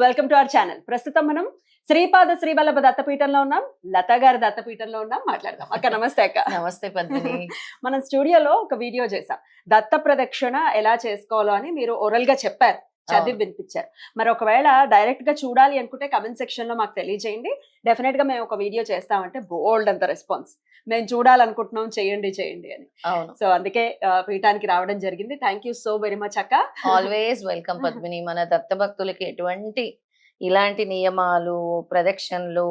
Welcome to our channel. ప్రస్తుతం మనం శ్రీపాద శ్రీవల్లభ దత్తపీఠంలో ఉన్నాం. లతా గారి దత్తపీఠంలో ఉన్నాం. మాట్లాడదాం. అక్క నమస్తే అక్క. నమస్తే పద్మిని. మనం స్టూడియోలో ఒక వీడియో చేసాం. దత్త ప్రదక్షిణ ఎలా చేసుకోవాలో అని మీరు ఓరల్ గా చెప్పారు, చదివి వినిపించారు. మరి ఒకవేళ డైరెక్ట్ గా చూడాలి అనుకుంటే కమెంట్ సెక్షన్ లో మాకు తెలియజేయండి. డెఫినెట్ గా మేము ఒక వీడియో చేస్తామంటే బోల్డ్ అంత రెస్పాన్స్. మేము చూడాలనుకుంటున్నాం, చేయండి చేయండి అని. సో అందుకే పీఠానికి రావడం జరిగింది. Thank you so very much అక్క. Always welcome Padmini. మన దత్త భక్తులకి ఎటువంటి ఇలాంటి నియమాలు, ప్రదక్షిణలు,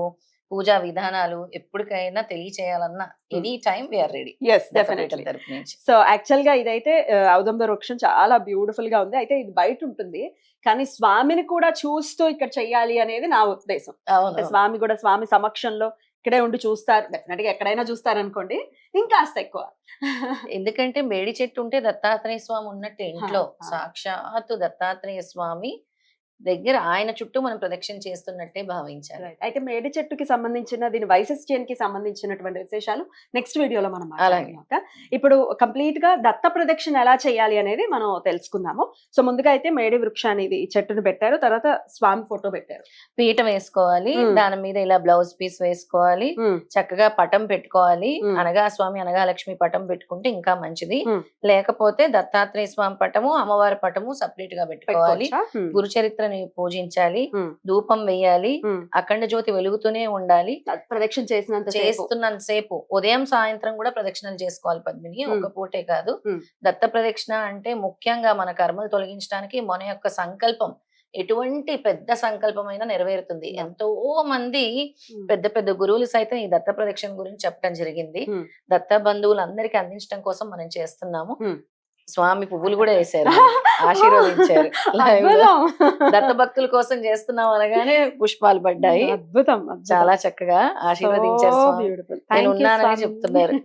పూజా విధానాలు ఎప్పటికైనా తెలియచేయాలన్నా any time we are ready. So actual గా ఇదైతే ఔదంబర వృక్షం చాలా బ్యూటిఫుల్ గా ఉంది. అయితే ఇది బయట ఉంటుంది, కానీ స్వామిని కూడా చూస్తూ ఇక్కడ చెయ్యాలి అనేది నా ఉద్దేశం. స్వామి కూడా స్వామి సమక్షంలో ఇక్కడే ఉండి చూస్తారు. డెఫినెట్ గా ఎక్కడైనా చూస్తారు అనుకోండి, ఇంకాస్త ఎక్కువ. ఎందుకంటే మేడి చెట్టు ఉంటే దత్తాత్రేయ స్వామి ఉన్నట్టు ఇంట్లో సాక్షాత్తు దత్తాత్రేయ స్వామి దగ్గర ఆయన చుట్టూ మనం ప్రదక్షిణ చేస్తున్నట్టే భావించాలి. అయితే మేడి చెట్టుకి సంబంధించిన దీని వైశిష్ట్యానికి సంబంధించినటువంటి విశేషాలు నెక్స్ట్ వీడియోలో మనం మాట్లాడుకుందాం. ఇప్పుడు కంప్లీట్ గా దత్త ప్రదక్షిణ ఎలా చేయాలి అనేది మనం తెలుసుకుందాము. సో ముందుగా అయితే మేడి వృక్షాన్ని ఇది చెట్టును పెట్టారు, తర్వాత స్వామి ఫోటో పెట్టారు. పీఠం వేసుకోవాలి, దాని మీద ఇలా బ్లౌజ్ పీస్ వేసుకోవాలి, చక్కగా పటం పెట్టుకోవాలి. అనగా స్వామి అనగా లక్ష్మి పటం పెట్టుకుంటే ఇంకా మంచిది. లేకపోతే దత్తాత్రేయ స్వామి పటము, అమ్మవారి పటము సపరేట్ గా పెట్టుకోవాలి. గురుచరిత్ర పూజించాలి, ధూపం వేయాలి, అఖండ జ్యోతి వెలుగుతూనే ఉండాలి. ప్రదక్షిణ చేస్తున్నంత సేపు ఉదయం సాయంత్రం కూడా ప్రదక్షిణలు చేసుకోవాలి పద్మిని, ఒక పూటే కాదు. దత్త ప్రదక్షిణ అంటే ముఖ్యంగా మన కర్మలు తొలగించడానికి మన యొక్క సంకల్పం ఎటువంటి పెద్ద సంకల్పమైనా నెరవేరుతుంది. ఎంతో మంది పెద్ద పెద్ద గురువులు సైతం ఈ దత్త ప్రదక్షిణ గురించి చెప్పడం జరిగింది. దత్త బంధువులందరికీ అందించడం కోసం మనం చేస్తున్నాము. స్వామి పువ్వులు కూడా వేశారు, ఆశీర్వదించారు. దత్త భక్తుల కోసం చేస్తున్నాం అనగానే పుష్పాలు పడ్డాయి. అద్భుతం, చాలా చక్కగా ఆశీర్వదించారు. నేను ఉన్నానని చెప్తున్నారు.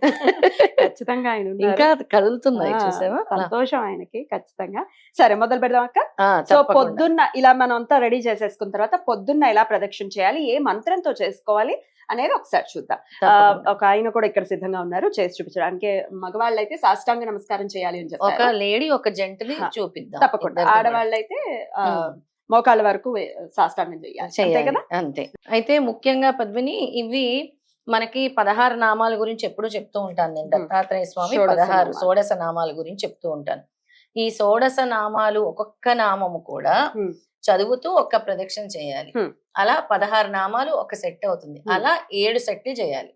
ఖచ్చితంగా ఆయన ఇంకా కదులుతున్నాయి, చూసావా? సంతోషం ఆయనకి. ఖచ్చితంగా. సరే మొదలు పెడదాం అక్క. సో పొద్దున్న ఇలా మనం అంతా రెడీ చేసేసుకున్న తర్వాత పొద్దున్న ఎలా ప్రదక్షిణ చేయాలి, ఏ మంత్రంతో చేసుకోవాలి అనేది ఒకసారి చూద్దాం. ఒక ఆయన కూడా ఇక్కడ సిద్ధంగా ఉన్నారు చేసి చూపించడానికి. మగవాళ్ళు అయితే సాష్టాంగ నమస్కారం చేయాలి అని చెప్పారు. ఒక లేడీ ఒక జంటని చూపిద్దాం. తప్పకుండా. ఆడవాళ్ళు అయితే మోకాళ్ళ వరకు సాష్టాంగం చేయాలి కదా. అంతే. అయితే ముఖ్యంగా పద్మిని ఇవి మనకి 16 నామాల గురించి ఎప్పుడు చెప్తూ ఉంటాను నేను. దత్తాత్రేయ స్వామి 16 షోడశ నామాల గురించి చెప్తూ ఉంటాను. ఈ షోడశ నామాలు ఒక్కొక్క నామము కూడా చదువుతూ ఒక్క ప్రదక్షిణ చేయాలి. అలా 16 నామాలు ఒక సెట్ అవుతుంది. అలా 7 సెట్లు చేయాలి.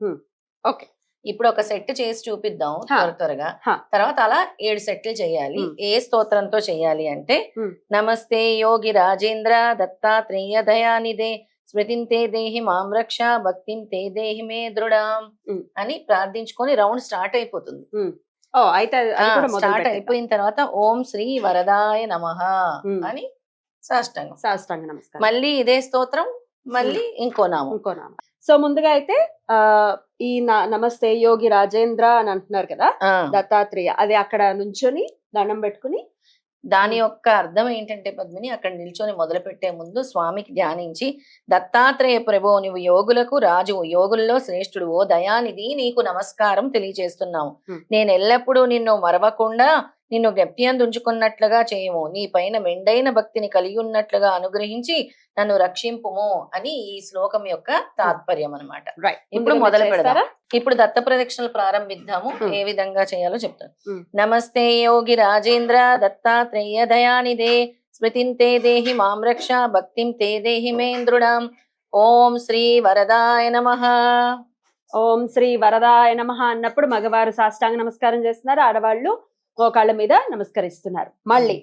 ఓకే, ఇప్పుడు ఒక సెట్ చేసి చూపిద్దాం త్వరగా. తర్వాత అలా 7 సెట్లు చేయాలి. ఏ స్తోత్రంతో చేయాలి అంటే, నమస్తే యోగి రాజేంద్ర దత్తాత్రేయ దయానిదే స్మృతింతే దేహి మాం రక్ష భక్తిం తే దేహి మే దృఢం అని ప్రార్థించుకొని రౌండ్ స్టార్ట్ అయిపోతుంది. స్టార్ట్ అయిపోయిన తర్వాత ఓం శ్రీ వరదాయ నమః అని సాష్టాంగ నమస్కారం. మళ్ళీ ఇదే స్తోత్రం, మళ్ళీ ఇంకో నామం. సో ముందుగా అయితే ఈ నమస్తే యోగి రాజేంద్ర అని అంటున్నారు కదా, దత్తాత్రేయ, అది అక్కడ నుంచొని దండం పెట్టుకుని దాని యొక్క అర్థం ఏంటంటే పద్మిని, అక్కడ నిల్చొని మొదలు పెట్టే ముందు స్వామికి ధ్యానించి, దత్తాత్రేయ ప్రభో నువ్వు యోగులకు రాజువు, యోగుల్లో శ్రేష్ఠుడు, ఓ దయానిధి నీకు నమస్కారం తెలియజేస్తున్నావు. నేను ఎల్లప్పుడూ నిన్ను మరవకుండా నిన్ను జ్ఞప్తియందు ఉంచుకున్నట్లుగా చేయము, నీ పైన మెండైన భక్తిని కలిగి ఉన్నట్లుగా అనుగ్రహించి నన్ను రక్షింపుము అని ఈ శ్లోకం యొక్క తాత్పర్యం అన్నమాట. ఇప్పుడు మొదలు పెడదాం. ఇప్పుడు దత్త ప్రదక్షిణలు ప్రారంభిద్దాము. ఏ విధంగా చేయాలో చెప్తాను. నమస్తే యోగి రాజేంద్ర దత్తాత్రేయ దయానిదే స్మృతింతే దేహి మాం రక్ష భక్తిం తే దేహి మేంద్రుడాం ఓం శ్రీ వరదాయ నమః. ఓం శ్రీ వరదాయ నమః అన్నప్పుడు మగవారు సాష్టాంగ నమస్కారం చేస్తున్నారు, ఆడవాళ్ళు మోకాళ్ళ మీద నమస్కరిస్తున్నారు. మళ్ళీ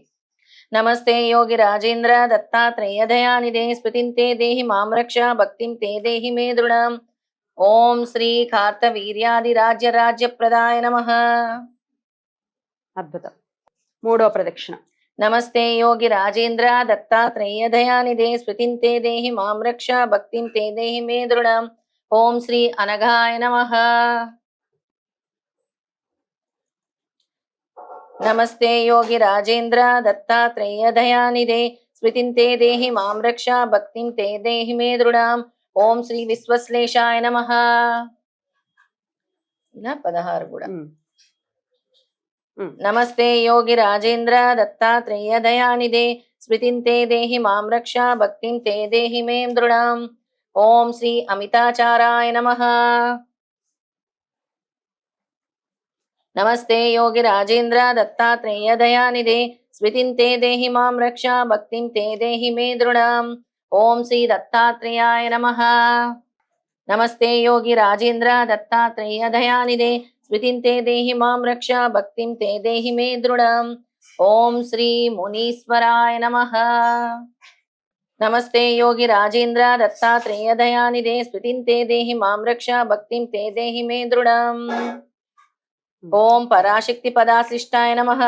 నమస్తే యోగి రాజేంద్ర దత్తాత్రేయ దయానిదే స్మృతింతే దేహి మాం రక్ష భక్తిం తే దేహి మే దృఢం ఓం శ్రీ కార్తవీర్యాది రాజ్య రాజ్య ప్రదాయ నమః. అద్భుతం. మూడో ప్రదక్షిణ. నమస్తే యోగి రాజేంద్ర దత్తాత్రేయ దయానిదే స్మృతింతే దేహి మాం రక్ష భక్తిం తే దేహి మే దృఢం ఓం శ్రీ అనఘాయ నమః. నమస్తే యోగి రాజేంద్ర దత్తాత్రేయ దయానిదే స్మృతింతే దేహి మాం రక్ష భక్తిం తే దేహి మే దృఢం ఓం శ్రీ విశ్వశ్లేషాయ నమః. ఇలా 16 కూడా. నమస్తే యోగి రాజేంద్ర దత్తాత్రేయ దయానిదే స్మృతిం తే దేహి మాం రక్ష భక్తిం తే దేహి మే దృఢాం. ఓం శ్రీ అమితాచారాయ నమః. నమస్తే యోగి రాజేంద్ర దత్తాత్రేయ దయానిధే స్మృతిం తే దేహి మాం రక్ష భక్తిం తే దేహి మే దృఢాం. ఓం శ్రీ దత్తాత్రేయాయ నమః. నమస్తే యోగి రాజేంద్ర దత్తాత్రేయ దయానిధే స్మృతిం తే దేహి మాం రక్ష భక్తిం తే దేహి మే దృఢాం. ఓం శ్రీ మునీశ్వరాయ నమః. నమస్తే యోగి రాజేంద్ర దత్తాత్రేయ దయానిధే స్మృతిం తే దేహి మాం రక్ష భక్తిం తే దేహి మే దృఢాం. ఓం పరాశక్తి పదాశిష్టాయ నమః.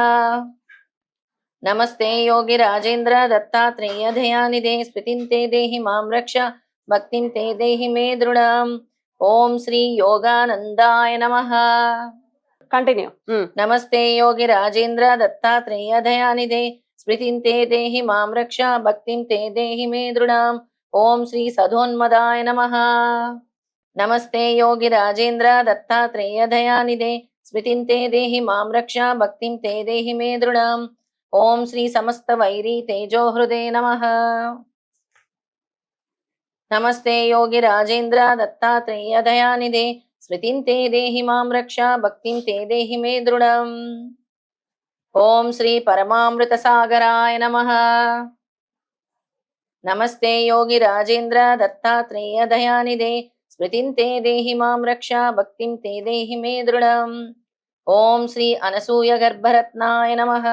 నమస్తే యోగి రాజేంద్ర దత్తాత్రేయ దయానిధే స్మృతిం తే దేహి మాం రక్ష భక్తిం తే దేహి మే దృఢాం. ఓం శ్రీ యోగానందాయ నమః. కంటిన్యూ. నమస్తే యోగి రాజేంద్ర దత్తాత్రేయ దయానిధే స్మృతిం తే దేహి మాం రక్ష భక్తిం తే దేహి మే దృఢాం. ఓం శ్రీ సదోన్మదాయ నమః. నమస్తే యోగి రాజేంద్ర దత్తాత్రేయ దయానిధే స్మృతిం తే దేహి మాం రక్ష భక్తిం తే దేహి మే దృఢాం. ఓం శ్రీ సమస్త వైరీ తేజోహృదే నమః. నమస్తే యోగి రాజేంద్ర దత్తాత్రేయ దయానిధే స్మృతిం తే దేహి మాం రక్ష భక్తిం తే దేహి మే దృఢాం. ఓం శ్రీ పరమామృత సాగరాయ నమః. నమస్తే యోగి రాజేంద్ర దత్తాత్రేయ దయానిధే స్మృతిం తే దేహి మాం రక్ష భక్తిం తే దేహి మే దృఢాం. ఓం శ్రీ అనసూయ గర్భరత్నాయ నమః.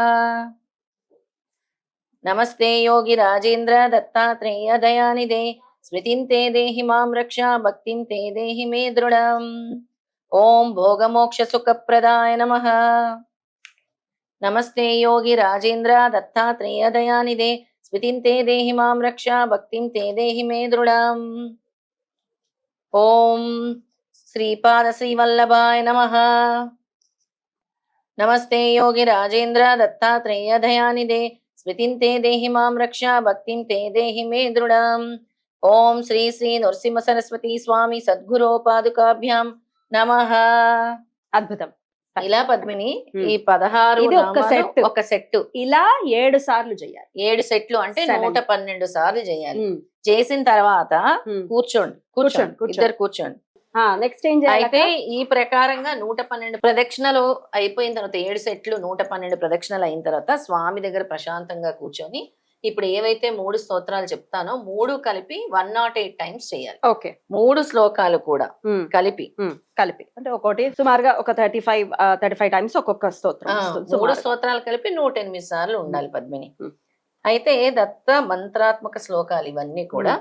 నమస్తే యోగి రాజేంద్ర దత్తాత్రేయ దయానిధే స్మృతిం తే దేహి మాం రక్ష భక్తిం తే దేహి మే దృఢాం. ఓం భోగమోక్ష సుఖప్రదాయ నమః. నమస్తే యోగి రాజేంద్ర దత్తాత్రేయ దయానిధే స్మృతిం తే దేహి మాం రక్ష భక్తిం తే దేహి మే దృఢాం. ఓం శ్రీపాద శ్రీవల్లభాయ నమః. నమస్తే యోగి రాజేంద్ర దత్తాత్రేయ దయానిధే స్మృతిం తే దేహి మాం రక్ష భక్తిం తే దేహి మే దృఢాం. ఓం శ్రీ శ్రీ నృసింహ సరస్వతి స్వామి సద్గురోపాదుకాభ్యాం నమః. అద్భుతం. ఇలా పద్మిని ఈ 16 ఇది ఒక్క నామాలు సెట్. ఒక సెట్ ఇలా 7 సార్లు చేయాలి. 7 సెట్లు అంటే 7. 112 సార్లు చేయాలి. చేసిన తర్వాత కూర్చోండి కూర్చోండి కూర్చోండి. ఇద్దరు కూర్చోండి. నెక్స్ట్ ఏం చేయాలి? అయితే ఈ ప్రకారంగా 112 ప్రదక్షిణలు అయిపోయిన తర్వాత 7 సెట్లు 112 ప్రదక్షిణలు అయిన తర్వాత స్వామి దగ్గర ప్రశాంతంగా కూర్చొని ఇప్పుడు ఏవైతే 3 స్తోత్రాలు చెప్తానో 3 కలిపి 108 టైమ్స్ చేయాలి. ఓకే. 3 శ్లోకాలు కూడా కలిపి అంటే ఒకటి సుమారుగా ఒక 35 టైమ్స్ ఒక్కొక్క స్తోత్రం వస్తుంది. 3 సుమారుగా. స్తోత్రాలు కలిపి 108 సార్లు ఉండాలి పద్మిని. అయితే దత్త మంత్రాత్మక శ్లోకాలు ఇవన్నీ కూడా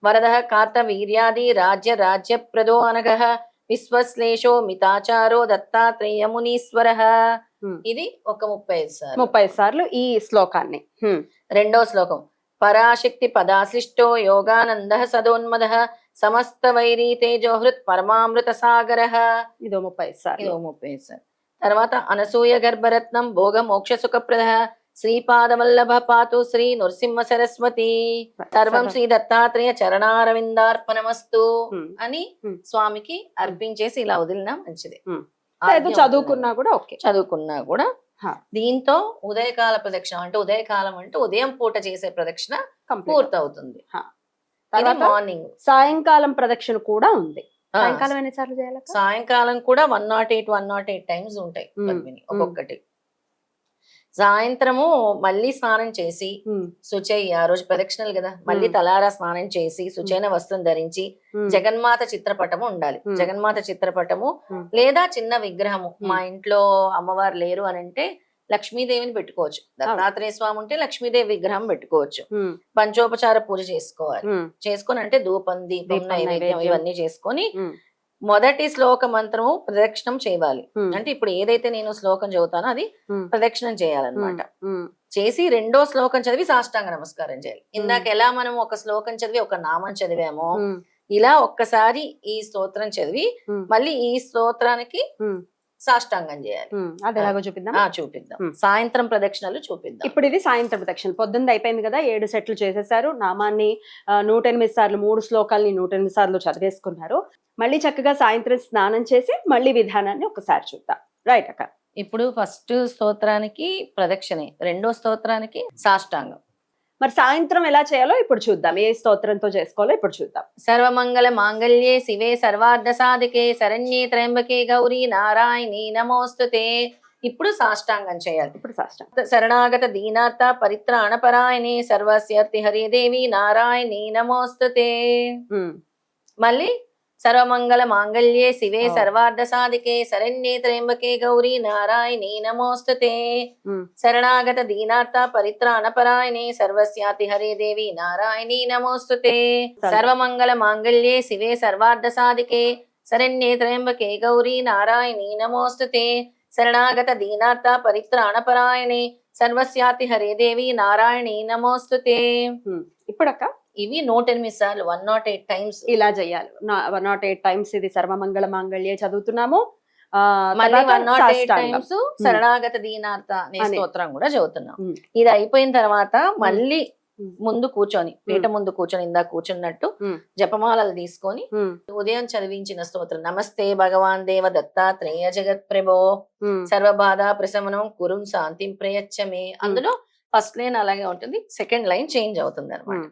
వరద కార్త వీర్యాది రాజ్య రాజ్య ప్రదో అనగః విశ్వశ్లేషో మితాచారో దత్తాత్రేయ మునీశ్వరః. ఇది ఒక 35 సార్లు. 30 సార్లు ఈ శ్లోకాన్ని. రెండో శ్లోకం పరాశక్తి పదాశ్లిష్టో యోగానందః సదోన్మదః సమస్త వైరీ తేజోహృత్ పరమామృత సాగరః. ఇదో 30 సార్లు. ఇదో 30 సార్లు. తర్వాత అనసూయ గర్భరత్నం భోగ మోక్ష సుఖప్రదః శ్రీపాదవల్లభ పాతు శ్రీ నృసింహ సరస్వతి సర్వం శ్రీ దత్తాత్రేయ చరణారవిందార్పణమస్తు అని స్వామికి అర్పించేసి ఇలా వదిలినా మంచిది. చదువుకున్నా కూడా ఓకే. చదువుకున్నా కూడా దీంతో ఉదయకాల ప్రదక్షిణ అంటే ఉదయకాలం అంటే ఉదయం పూట చేసే ప్రదక్షిణ పూర్తవుతుంది. మార్నింగ్ సాయంకాలం ప్రదక్షిణ కూడా ఉంది. సాయంకాలం ఎన్ని సార్లు చేయాలి? సాయంకాలం కూడా 108 టైమ్స్ ఉంటాయి ఒక్కొక్కటి. సాయంత్రము మళ్ళీ స్నానం చేసి శుచయ్య ఆ రోజు ప్రదక్షిణలు కదా మళ్ళీ తలారా స్నానం చేసి శుచైన వస్త్రం ధరించి జగన్మాత చిత్రపటము ఉండాలి. జగన్మాత చిత్రపటము లేదా చిన్న విగ్రహము. మా ఇంట్లో అమ్మవారు లేరు అని అంటే లక్ష్మీదేవిని పెట్టుకోవచ్చు. దత్తాత్రేయ స్వామి ఉంటే లక్ష్మీదేవి విగ్రహం పెట్టుకోవచ్చు. పంచోపచార పూజ చేసుకోవాలి. చేసుకొని అంటే ధూపం దీపం నైవేద్యం ఇవన్నీ చేసుకొని మొదటి శ్లోక మంత్రము ప్రదక్షిణం చేయాలి. అంటే ఇప్పుడు ఏదైతే నేను శ్లోకం చదువుతానో అది ప్రదక్షిణం చేయాలన్నమాట. చేసి రెండో శ్లోకం చదివి సాష్టాంగ నమస్కారం చేయాలి. ఇందాక ఎలా మనం ఒక శ్లోకం చదివి ఒక నామం చదివామో ఇలా ఒక్కసారి ఈ స్తోత్రం చదివి మళ్ళీ ఈ స్తోత్రానికి సాష్టాంగం చేయాలి. అది ఎలాగో చూపిద్దాం. చూపిద్దాం. సాయంత్రం ప్రదక్షిణలు చూపిద్దాం. ఇప్పుడు ఇది సాయంత్రం ప్రదక్షిణ. పొద్దున్న అయిపోయింది కదా, 7 సెట్లు చేసేసారు. నామాన్ని 108 సార్లు 3 శ్లోకాలని 108 సార్లు చదివేసుకున్నారు. మళ్ళీ చక్కగా సాయంత్రం స్నానం చేసి మళ్ళీ విధానాన్ని ఒకసారి చూద్దాం. రైట్ అక్క. ఇప్పుడు ఫస్ట్ స్తోత్రానికి ప్రదక్షిణే, రెండో స్తోత్రానికి సాష్టాంగం. మరి సాయంత్రం ఎలా చేయాలో ఇప్పుడు చూద్దాం, ఏ స్తోత్రంతో చేసుకోవాలో ఇప్పుడు చూద్దాం. సర్వమంగళ మాంగళ్యే శివే సర్వార్థ సాధికే శరణ్యే త్రయంబకే గౌరీ నారాయణీ నమోస్తుతే. ఇప్పుడు సాష్టాంగం చేయాలి. ఇప్పుడు సాష్టాంగం. శరణాగత దీనార్థ పరిత్రాణపరాయణే సర్వస్యార్థి హరే దేవి నారాయణీ నమోస్తుతే. మళ్ళీ సర్వమంగళ మాంగళ్యే శివే సర్వార్థ సాధికే శరణ్యే త్రయంబకే గౌరీ నారాయణీ నమోస్తుతే. శరణాగత దీనార్థ పరిత్రాణపరాయణే సర్వస్యాతి హరే దేవి నారాయణీ నమోస్తుతే. సర్వమంగళ మాంగళ్యే శివే సర్వార్థ సాధికే శరణ్యే త్రయంబకే గౌరీ నారాయణీ నమోస్తుతే. శరణాగత దీనార్థ పరిత్రాణపరాయణే సర్వస్యాతి హరే దేవి నారాయణీ నమోస్తుతే. ఇప్పుడక్క ఇవి 108 సార్లు 108 టైమ్స్ ఇలా చేయాలి. 108 టైమ్స్ ఇది సర్వమంగళ మాంగళ్యే చదువుతున్నాము. మళ్ళీ 108 టైమ్స్ శరణాగత దీనార్థ అనే స్తోత్రం కూడా చదువుతున్నాం. ఇది అయిపోయిన తర్వాత మళ్ళీ ముందు కూర్చొని పీట ముందు కూర్చొని ఇందా కూర్చున్నట్టు జపమాలలు తీసుకొని ఉదయం చదివించిన స్తోత్రం నమస్తే భగవాన్ దేవ దత్తాత్రేయ జగత్ ప్రభో సర్వబాధ ప్రశమనం కురుం శాంతిం ప్రయచ్చమే. అందులో ఫస్ట్ లైన్ అలాగే ఉంటుంది, సెకండ్ లైన్ చేంజ్ అవుతుంది అనమాట.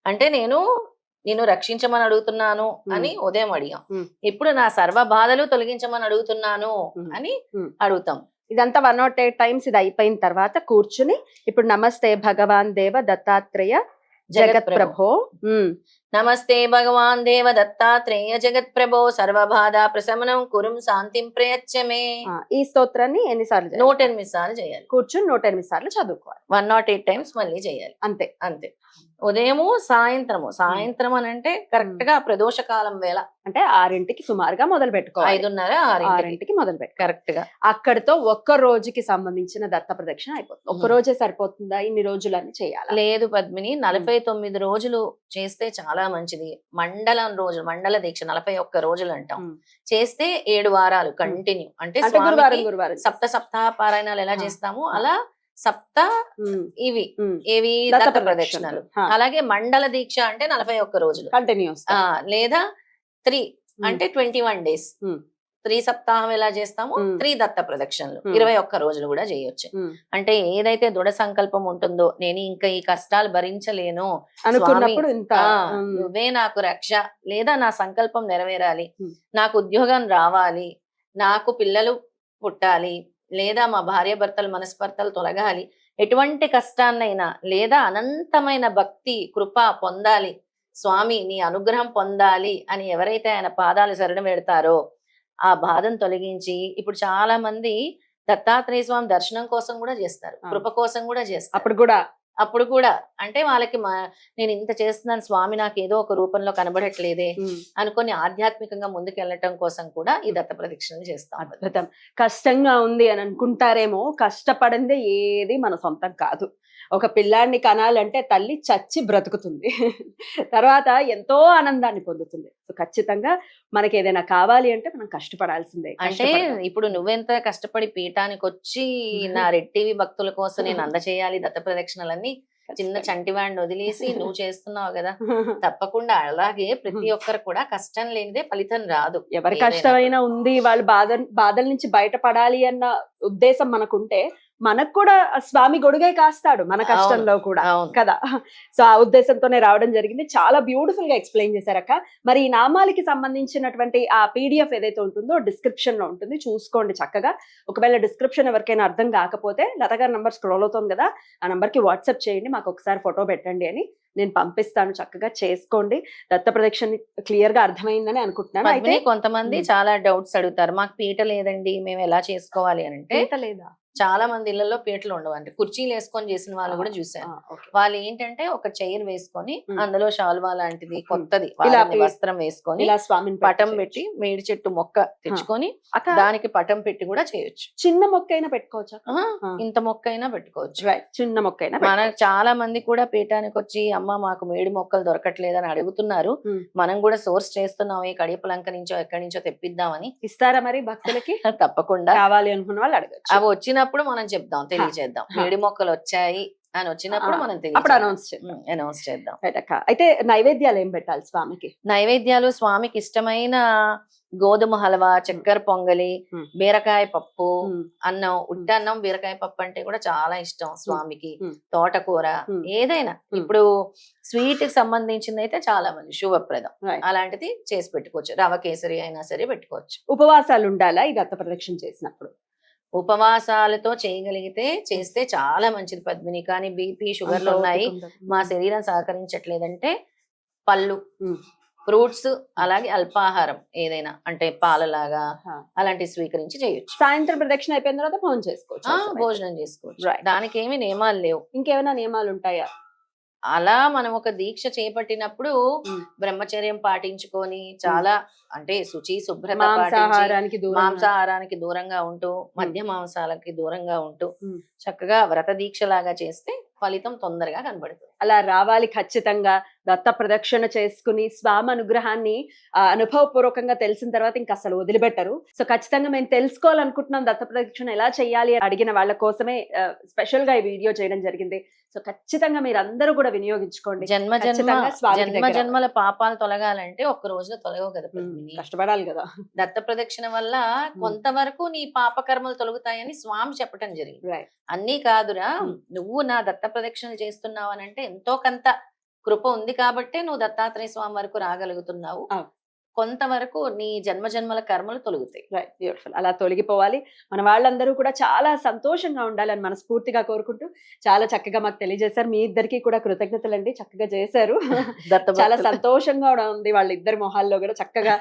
అంటే నిన్ను రక్షించమని అడుగుతున్నాను అని ఉదయం అడిగాం, ఇప్పుడు నా సర్వ బాధలు తొలగించమని అడుగుతున్నాను అని అడుగుతాం. ఇదంతా 108 టైమ్స్ ఇది అయిపోయిన తర్వాత కూర్చుని ఇప్పుడు నమస్తే భగవాన్ దేవ దత్తాత్రేయ జగత్ ప్రభో. నమస్తే భగవాన్ దేవ దత్తాత్రేయ జగత్ ప్రభో సర్వబాధ ప్రశమనం కురుం శాంతిం ప్రయచ్చమే. ఈ స్తోత్రాన్ని ఎన్నిసార్లు? 108 సార్లు చేయాలి. కూర్చుని 108 సార్లు చదువుకోవాలి. 108 టైమ్స్ మళ్ళీ చేయాలి. అంతే అంతే. ఉదయము సాయంత్రం అని అంటే కరెక్ట్ గా ప్రదోష కాలం వేళ, అంటే 6ంటికి సుమారుగా మొదలు పెట్టుకోవాలి. 5:30-6ంటికి మొదలు పెట్టు. కరెక్ట్ గా అక్కడితో ఒక్క రోజుకి సంబంధించిన దత్త ప్రదక్షిణ అయిపోతుంది. ఒక్క రోజే సరిపోతుందా? ఇన్ని రోజులని చేయాలి? లేదు పద్మిని, 49 రోజులు చేస్తే చాలా మంచిది. మండల దీక్ష 41 రోజులు అంటాం. చేస్తే 7 వారాలు కంటిన్యూ. అంటే గురువారం సప్తాహ పారాయణాలు ఎలా చేస్తామో అలా ఏవి దత్త ప్రదక్షిణలు. అలాగే మండల దీక్ష అంటే 41 రోజులు కంటిన్యూస్, లేదా 3 అంటే 21 డేస్. 3 సప్తాహం ఎలా చేస్తామో 3 దత్త ప్రదక్షిణలు 21 రోజులు కూడా చేయొచ్చు. అంటే ఏదైతే దృఢ సంకల్పం ఉంటుందో, నేను ఇంకా ఈ కష్టాలు భరించలేను అనుకున్నప్పుడు నువ్వే నాకు రక్ష, లేదా నా సంకల్పం నెరవేరాలి, నాకు ఉద్యోగం రావాలి, నాకు పిల్లలు పుట్టాలి, లేదా మా భార్య భర్తలు మనస్పర్ధలు తొలగాలి, ఎటువంటి కష్టాన్నైనా, లేదా అనంతమైన భక్తి కృప పొందాలి, స్వామి నీ అనుగ్రహం పొందాలి అని ఎవరైతే ఆయన పాదాలు శరణ పెడతారో ఆ బాధను తొలగించి, ఇప్పుడు చాలా మంది దత్తాత్రేయ స్వామి దర్శనం కోసం కూడా చేస్తారు, కృప కోసం కూడా చేస్తారు. అప్పుడు కూడా అంటే వాళ్ళకి నేను ఇంత చేస్తున్నాను స్వామి, నాకు ఏదో ఒక రూపంలో కనబడట్లేదే అనుకొని ఆధ్యాత్మికంగా ముందుకెళ్ళటం కోసం కూడా ఈ దత్త ప్రదక్షిణలు చేస్తాం. అద్భుతం. కష్టంగా ఉంది అని అనుకుంటారేమో, కష్టపడిందే ఏది మన సొంతం కాదు. ఒక పిల్లాడిని కనాలంటే తల్లి చచ్చి బ్రతుకుతుంది, తర్వాత ఎంతో ఆనందాన్ని పొందుతుంది. సో ఖచ్చితంగా మనకి ఏదైనా కావాలి అంటే మనం కష్టపడాల్సిందే. అంటే ఇప్పుడు నువ్వెంత కష్టపడి పీఠానికి వచ్చి నా రెడ్ టీవీ భక్తుల కోసం నేను అందచేయాలి దత్త ప్రదక్షిణలన్నీ చిన్న చంటివాడిని వదిలేసి నువ్వు చేస్తున్నావు కదా, తప్పకుండా అలాగే ప్రతి ఒక్కరు కూడా కష్టం లేనిదే ఫలితం రాదు. ఎవరి కష్టమైనా ఉంది, వాళ్ళు బాధల నుంచి బయటపడాలి అన్న ఉద్దేశం మనకుంటే మనకు కూడా స్వామి గొడుగే కాస్తాడు మన కష్టంలో కూడా కదా. సో ఆ ఉద్దేశంతోనే రావడం జరిగింది. చాలా బ్యూటిఫుల్ గా ఎక్స్ప్లెయిన్ చేశారక్క. మరి ఈ నామాలకి సంబంధించినటువంటి ఆ PDF ఏదైతే ఉంటుందో డిస్క్రిప్షన్ లో ఉంటుంది, చూసుకోండి చక్కగా. ఒకవేళ డిస్క్రిప్షన్ ఎవరికైనా అర్థం కాకపోతే లత గారి నంబర్ స్క్రోల్ అవుతుంది కదా, ఆ నంబర్ కి వాట్సాప్ చేయండి, మాకు ఒకసారి ఫోటో పెట్టండి అని నేను పంపిస్తాను. చక్కగా చేసుకోండి. దత్త ప్రదక్షిణ క్లియర్ గా అర్థమైందని అనుకుంటున్నాను. అయితే కొంతమంది చాలా డౌట్స్ అడుగుతారు, మాకు పీట లేదండి, మేము ఎలా చేసుకోవాలి అని. అంటే పీట లేదా? చాలా మంది ఇళ్లలో పీటలు ఉండవు, అంటే కుర్చీలు వేసుకొని చేసిన వాళ్ళు కూడా చూసాను. వాళ్ళు ఏంటంటే ఒక చైర్ వేసుకొని అందులో షాల్వా లాంటిది కొత్తది వస్త్రం వేసుకొని పటం పెట్టి మేడి చెట్టు మొక్క తెచ్చుకొని దానికి పటం పెట్టి కూడా చేయొచ్చు. చిన్న మొక్క అయినా పెట్టుకోవచ్చు, ఇంత మొక్క అయినా పెట్టుకోవచ్చు, చిన్న మొక్క అయినా. మనకు చాలా మంది కూడా పీఠానికి వచ్చి అమ్మ మాకు మేడి మొక్కలు దొరకట్లేదని అడుగుతున్నారు. మనం కూడా సోర్స్ చేస్తున్నాం, ఈ కడియపలంక నుంచో ఎక్కడి నుంచో తెప్పిద్దామని. ఇస్తారా మరి భక్తులకి? తప్పకుండా. కావాలి అనుకున్న వాళ్ళు అడగచ్చు. అవి వచ్చినప్పుడు మనం చెప్దాం, తెలియజేద్దాం. మేడి మొక్కలు వచ్చాయి అని వచ్చినప్పుడు మనం అప్పుడు అనౌన్స్ చేద్దాం. అనౌన్స్ చేద్దాం. రైట్ అక్క. అయితే నైవేద్యాలు ఏం పెట్టాలి స్వామికి? నైవేద్యాలు స్వామికి ఇష్టమైన గోధుమ హల్వా, చక్కెర పొంగలి, మ్మ్. బీరకాయ పప్పు, మ్మ్. అన్నం, ఉట్టి అన్నం, బీరకాయ పప్పు అంటే కూడా చాలా ఇష్టం స్వామికి. మ్మ్. తోటకూర, మ్మ్. ఏదైనా ఇప్పుడు స్వీట్ కి సంబంధించింది అయితే చాలా మంది శుభప్రదం. Right. అలాంటిది చేసి పెట్టుకోవచ్చు. రవ కేసరి అయినా సరే పెట్టుకోవచ్చు. ఉపవాసాలు ఉండాలా ఈ దత్త ప్రదక్షిణ చేసినప్పుడు? ఉపవాసాలతో చేయగలిగితే చేస్తే చాలా మంచిది పద్మిని. కానీ బీపీ, షుగర్లు ఉన్నాయి, మా శరీరం సహకరించట్లేదంటే పళ్ళు, ఫ్రూట్స్, అలాగే అల్పాహారం ఏదైనా అంటే పాలలాగా అలాంటివి స్వీకరించి చేయొచ్చు. సాయంత్రం ప్రదక్షిణ అయిపోయిన తర్వాత భోజనం చేసుకోవచ్చు. భోజనం చేసుకోవచ్చు. Right. దానికి ఏమి నియమాలు లేవు. ఇంకేమైనా నియమాలు ఉంటాయా? అలా మనం ఒక దీక్ష చేపట్టినప్పుడు బ్రహ్మచర్యం పాటించుకొని చాలా అంటే శుచి శుభ్రత పాటించి మాంసాహారానికి దూరంగా. మాంసాహారానికి దూరంగా ఉంటూ మధ్య మాంసాలకి దూరంగా ఉంటూ మ్మ్. చక్కగా వ్రత దీక్ష లాగా చేస్తే ఫలితం తొందరగా కనబడుతుంది. అలా రావాలి ఖచ్చితంగా. దత్త ప్రదక్షిణ చేసుకుని స్వామి అనుగ్రహాన్ని అనుభవపూర్వకంగా తెలిసిన తర్వాత ఇంకా అసలు వదిలిపెట్టరు. సో ఖచ్చితంగా మేము తెలుసుకోవాలనుకుంటున్నాం దత్త ప్రదక్షిణ ఎలా చేయాలి అని అడిగిన వాళ్ళ కోసమే స్పెషల్ గా ఈ వీడియో చేయడం జరిగింది. సో ఖచ్చితంగా మీరు అందరూ కూడా వినియోగించుకోండి. ఖచ్చితంగా స్వామి జన్మ దగ్గర జన్మల పాపాలు తొలగాలంటే ఒక్క రోజులో తొలగవు కదా పద్మిని. కష్టపడాలి కదా. దత్త ప్రదక్షిణ వల్ల కొంతవరకు నీ పాపకర్మలు తొలగుతాయని స్వామి చెప్పటం జరిగింది. Right. అన్నీ కాదురా, Hmm. నువ్వు నా దత్త ప్రదక్షిణలు చేస్తున్నావు అని అంటే ఎంతో కొంత కృప ఉంది కాబట్టే నువ్వు దత్తాత్రేయ స్వామి వరకు రాగలుగుతున్నావు. అవును. కొంతవరకు నీ జన్మ జన్మల కర్మలు తొలగుతాయి. Right, beautiful. అలా తొలగిపోవాలి. మన వాళ్ళందరూ కూడా చాలా సంతోషంగా ఉండాలని మనస్ఫూర్తిగా కోరుకుంటూ చాలా చక్కగా మాకు తెలియజేశారు. మీ ఇద్దరికి కూడా కృతజ్ఞతలండి. చక్కగా చేశారు. దత్త చాలా భక్తులు. సంతోషంగా కూడా ఉంది వాళ్ళిద్దరి మొహాల్లో కూడా చక్కగా